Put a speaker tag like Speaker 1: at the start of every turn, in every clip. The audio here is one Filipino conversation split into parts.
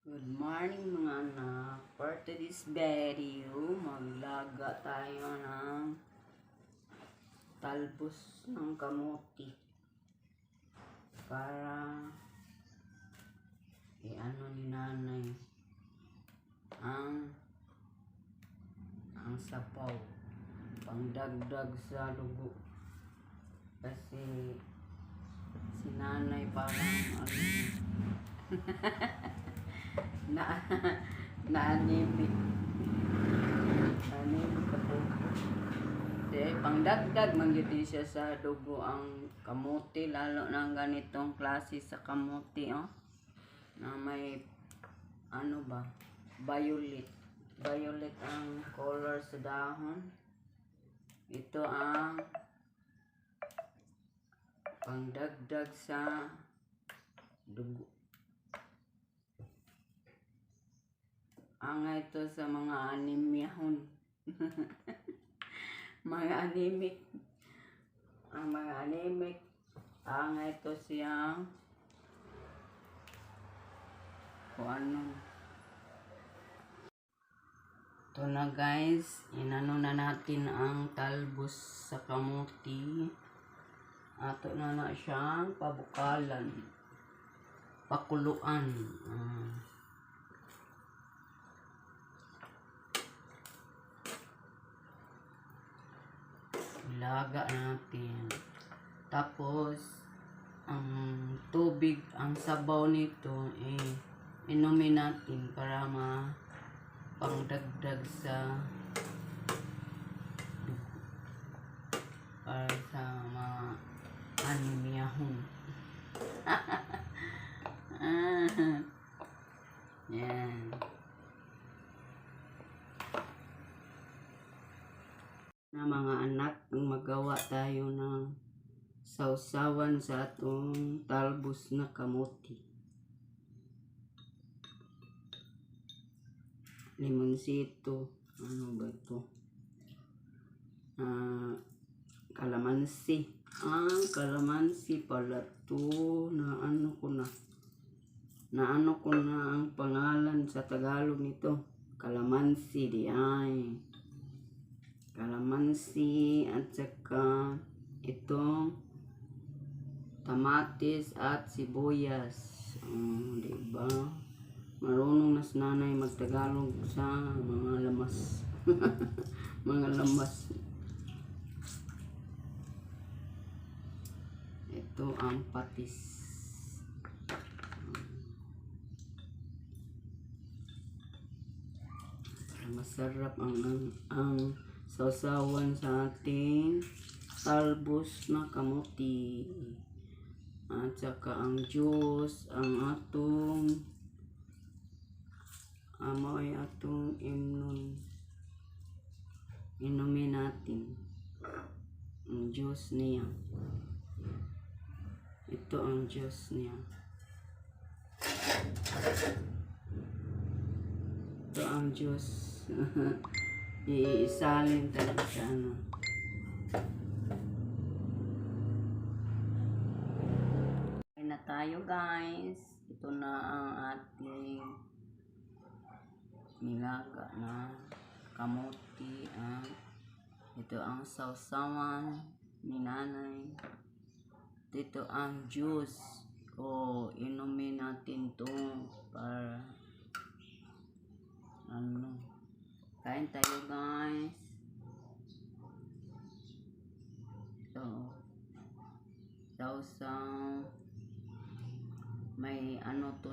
Speaker 1: Good morning mga anak. For today's video, maglaga tayo ng talbos ng kamuti para i-ano ni nanay ang sapaw, pangdagdag sa dugo, kasi si nanay parang na naanimik ka po. Pangdagdag mangyudi siya sa dugo ang kamuti, lalo na ganitong klase sa kamuti na may violet ang color sa dahon. Ito ang pangdagdag sa dugo. Angay ito sa mga anemyahon. mga anemic. Ang mga anemic, angay ito siya kung ano. Ito na guys, inano na natin ang talbos sa kamuti. Ato na siyang pabukalan, pakuluan. Ilaga natin. Tapos ang tubig, ang sabaw nito inumin natin para pangdagdag sa dugo, para sa mga anemyahon. Yan. Na mga anak, magawa tayo ng sausawan sa atong talbos na kamuti. Limonsito, ano ba ito? Kalamansi. Kalamansi pala to. Naano ko na ang pangalan sa Tagalog nito. Kalamansi di ay. Kalamansi at saka itong kamatis at sibuyas. Diba? Marunong na si nanay magtagalog sa mga lamas. Mga lamas. Ito ang patis. Masarap ang sausawan sa ating talbos na kamuti. At saka ang juice, ang atong inumin natin. Ang juice niya. Ito ang juice niya. Ito ang juice. Iisalin talaga sa ano. Kain na tayo guys. Ito na ang ating nilaga na kamuti. Ito ang sausawan ni nanay. Ito ang juice. Inumin natin to para kain tayo guys. Ito sausaw, may to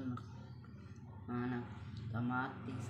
Speaker 1: na kamatis